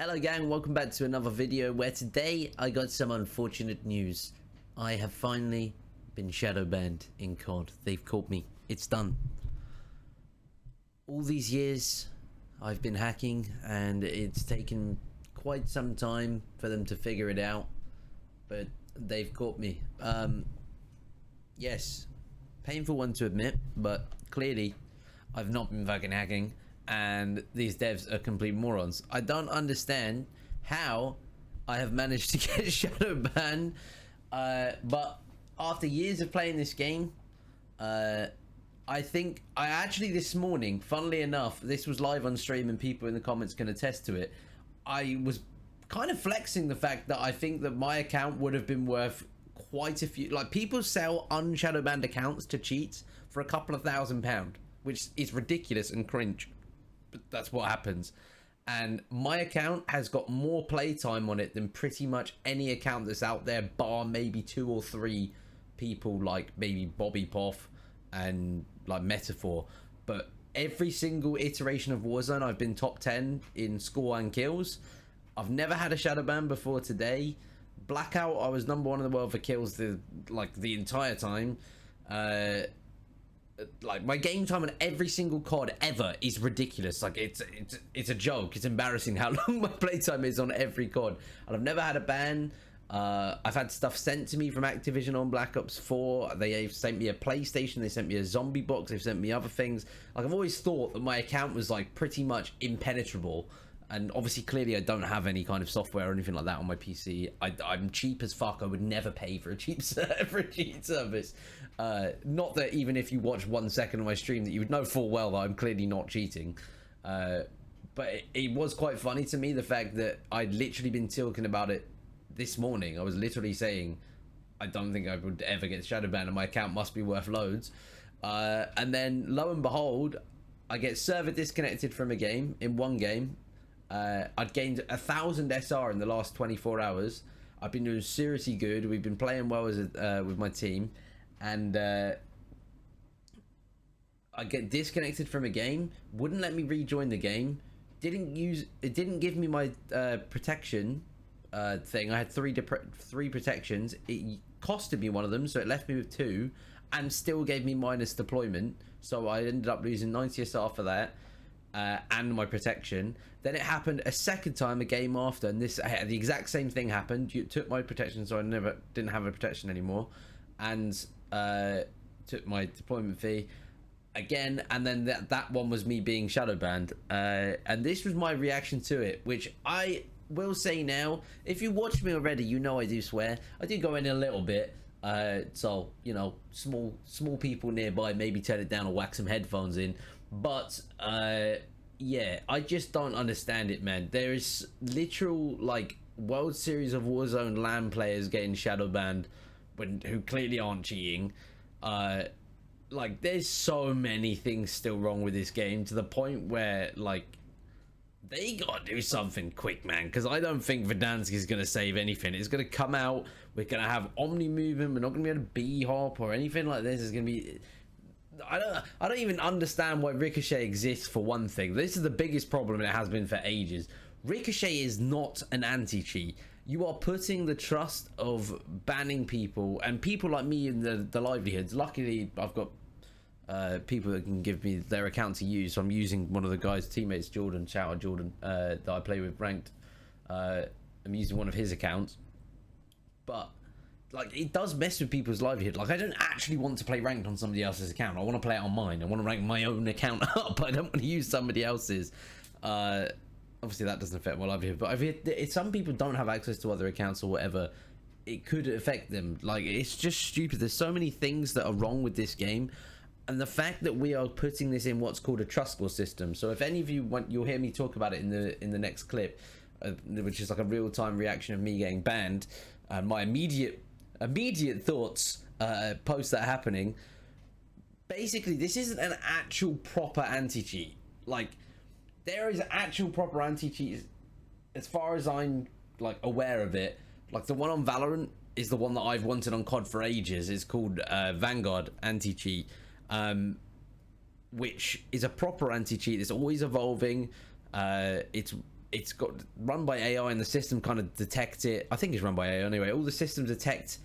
Hello gang, welcome back to another video where today I got some unfortunate news. I have finally been shadow banned in COD. They've caught me. It's done. All these years I've been hacking and it's taken quite some time for them to figure it out, but they've caught me. Yes, painful one to admit, but clearly I've not been fucking hacking. And these devs are complete morons. I don't understand how I have managed to get shadow banned, but after years of playing this game, I think I actually this morning, funnily enough, this was live on stream and people in the comments can attest to it, I was kind of flexing the fact that I think that my account would have been worth quite a few, like people sell unshadow banned accounts to cheats for a couple of £1,000, which is ridiculous and cringe. But that's what happens, and my account has got more playtime on it than pretty much any account that's out there, bar maybe 2 or 3 people like maybe Bobby Poff and like Metaphor. But every single iteration of Warzone I've been top 10 in score and kills. I've never had a shadow ban before today. Blackout, I was #1 in the world for kills the entire time. Like my game time on every single COD ever is ridiculous. Like it's a joke. It's embarrassing how long my playtime is on every COD, and I've never had a ban. I've had stuff sent to me from Activision on Black Ops 4. They sent me a PlayStation, they sent me a zombie box, they've sent me other things. Like I've always thought that my account was like pretty much impenetrable, and obviously clearly I don't have any kind of software or anything like that on my PC. I'm cheap as fuck. I would never pay for a cheap service. Not that even if you watch 1 second of my stream that you would know full well that I'm clearly not cheating. But it was quite funny to me, the fact that I'd literally been talking about it this morning. I was literally saying I don't think I would ever get shadow banned and my account must be worth loads. And then lo and behold, I get server disconnected from a game in one game. I'd gained 1,000 SR in the last 24 hours. I've been doing seriously good. We've been playing well as with my team, and I get disconnected from a game. Wouldn't let me rejoin the game. It didn't give me my protection thing. I had three protections. It costed me one of them, so it left me with 2, and still gave me minus deployment. So I ended up losing 90 SR for that. And my protection. Then it happened a second time, a game after, and the exact same thing happened. You took my protection, so I didn't have a protection anymore, and took my deployment fee again. And then that one was me being shadow banned, and this was my reaction to it, which I will say now, if you watch me already, you know I do swear. I do go in a little bit, so you know, small people nearby, maybe turn it down or whack some headphones in. But yeah, I just don't understand it, man. There is literal like World Series of Warzone LAN players getting shadow banned who clearly aren't cheating. Like there's so many things still wrong with this game, to the point where like they gotta do something quick, man, because I don't think Verdansk is gonna save anything. It's gonna come out, we're gonna have Omni movement, we're not gonna be able to B-hop or anything like this. It's gonna be, I don't even understand why Ricochet exists, for one thing. This is the biggest problem, and it has been for ages. Ricochet is not an anti-cheat. You are putting the trust of banning people, and people like me in the livelihoods. Luckily, I've got people that can give me their account to use, so I'm using one of the guys' teammates, Jordan, shout out Jordan, that I play with ranked. I'm using one of his accounts, but like it does mess with people's livelihood. Like I don't actually want to play ranked on somebody else's account. I want to play it on mine. I want to rank my own account up. I don't want to use somebody else's. Obviously that doesn't affect my livelihood, but if some people don't have access to other accounts or whatever, it could affect them. Like it's just stupid. There's so many things that are wrong with this game, and the fact that we are putting this in what's called a trust score system. So if any of you want, you'll hear me talk about it in the next clip, which is like a real-time reaction of me getting banned, and my immediate thoughts post that happening. Basically, this isn't an actual proper anti-cheat. Like there is actual proper anti-cheat as far as I'm like aware of it. Like the one on Valorant is the one that I've wanted on COD for ages. It's called Vanguard anti-cheat, which is a proper anti-cheat. It's always evolving. It's it's got run by AI, and the system kind of detects it. I think it's run by AI anyway. All the systems detect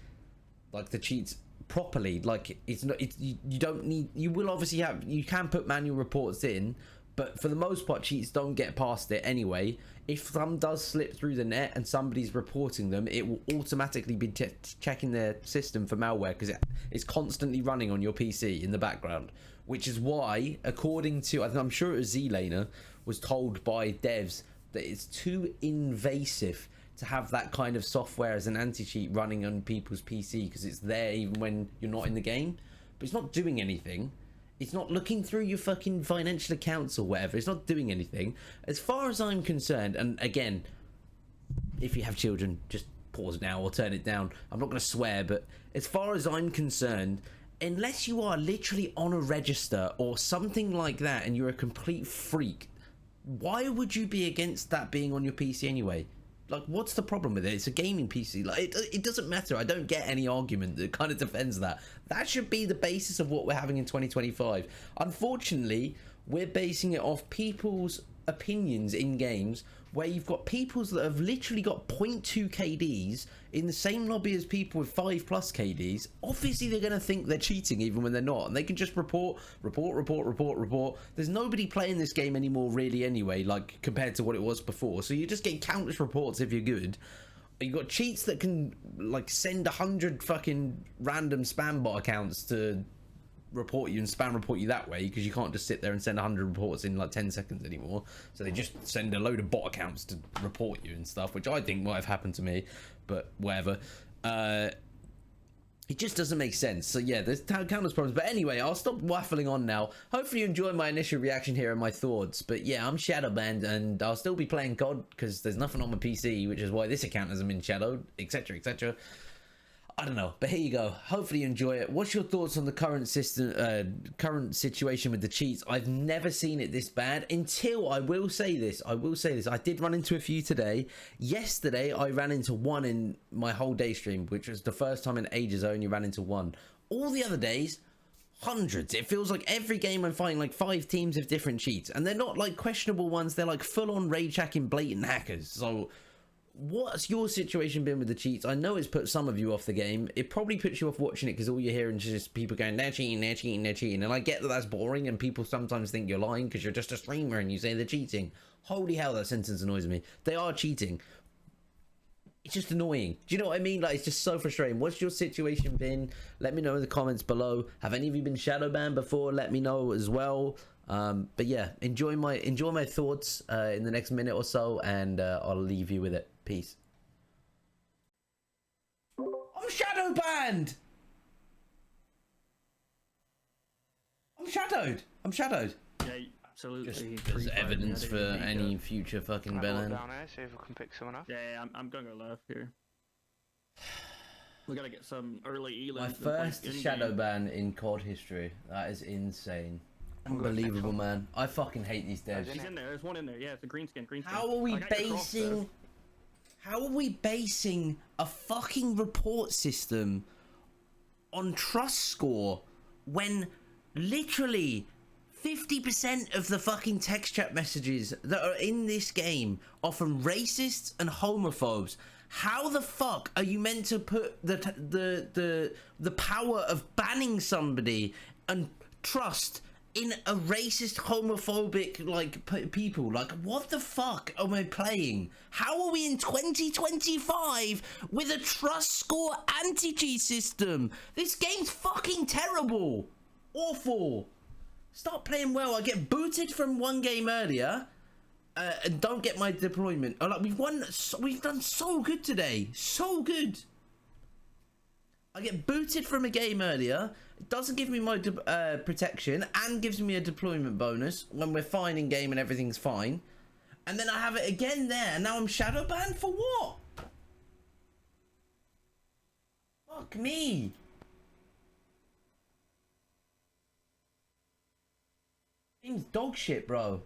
like the cheats properly. Like it's not, it's you don't need, you will obviously have, you can put manual reports in, but for the most part cheats don't get past it anyway. If some does slip through the net and somebody's reporting them, it will automatically be checking their system for malware, because it's constantly running on your PC in the background, which is why, according to, I'm sure it was Z-Laner, was told by devs that it's too invasive to have that kind of software as an anti-cheat running on people's PC, because it's there even when you're not in the game, but it's not doing anything. It's not looking through your fucking financial accounts or whatever. It's not doing anything. As far as I'm concerned, and again, if you have children, just pause now or turn it down. I'm not going to swear, but as far as I'm concerned, unless you are literally on a register or something like that and you're a complete freak, why would you be against that being on your PC anyway? Like, what's the problem with it? It's a gaming PC. Like, it doesn't matter. I don't get any argument that kind of defends that. That should be the basis of what we're having in 2025. Unfortunately, we're basing it off people's opinions in games, where you've got people that have literally got 0.2 KDs in the same lobby as people with 5+ KDs. Obviously, they're going to think they're cheating even when they're not. And they can just report. There's nobody playing this game anymore really anyway, like, compared to what it was before. So you just get countless reports if you're good. You've got cheats that can, like, send 100 fucking random spam bot accounts to report you and spam report you that way, because you can't just sit there and send 100 reports in like 10 seconds anymore. So they just send a load of bot accounts to report you and stuff, which I think might have happened to me, but whatever. It just doesn't make sense. So yeah, there's countless problems. But anyway, I'll stop waffling on now. Hopefully you enjoyed my initial reaction here and my thoughts. But yeah, I'm shadowbanned, and I'll still be playing COD because there's nothing on my PC, which is why this account hasn't been shadowed, etc, etc. I don't know, but here you go. Hopefully you enjoy it. What's your thoughts on the current system, current situation with the cheats? I've never seen it this bad until, I will say this, I did run into a few today. Yesterday, I ran into one in my whole day stream, which was the first time in ages I only ran into one. All the other days, hundreds. It feels like every game I'm fighting like 5 teams of different cheats, and they're not like questionable ones. They're like full-on rage hacking blatant hackers. So what's your situation been with the cheats? I know it's put some of you off the game. It probably puts you off watching it, because all you're hearing is just people going, they're cheating, they're cheating, they're cheating. And I get that that's boring, and people sometimes think you're lying because you're just a streamer and you say they're cheating. Holy hell, that sentence annoys me. They are cheating. It's just annoying. Do you know what I mean? Like, it's just so frustrating. What's your situation been? Let me know in the comments below. Have any of you been shadow banned before? Let me know as well. But yeah, enjoy my thoughts in the next minute or so, and I'll leave you with it. Peace. I'm shadow banned. I'm shadowed. Yeah, absolutely. There's evidence for any future fucking banning. Down here, see if we can pick someone up. Yeah, I'm gonna go left here. We gotta get some early elims. My first shadow ban in COD history. That is insane. Unbelievable, man. I fucking hate these devs. He's in there. There's one in there. Yeah, it's a green skin. How are we basing a fucking report system on trust score when literally 50% of the fucking text chat messages that are in this game are from racists and homophobes? How the fuck are you meant to put the power of banning somebody and trust in a racist, homophobic, like, people? Like, what the fuck am I playing? How are we in 2025 with a trust score anti-cheat system? This game's fucking terrible. Awful. Start playing well. I get booted from one game earlier, and don't get my deployment. Like, we've done so good today. So good. I get booted from a game earlier. It doesn't give me my protection, and gives me a deployment bonus when we're fine in game and everything's fine. And then I have it again there, and now I'm shadow banned for what? Fuck me. Game's dog shit, bro.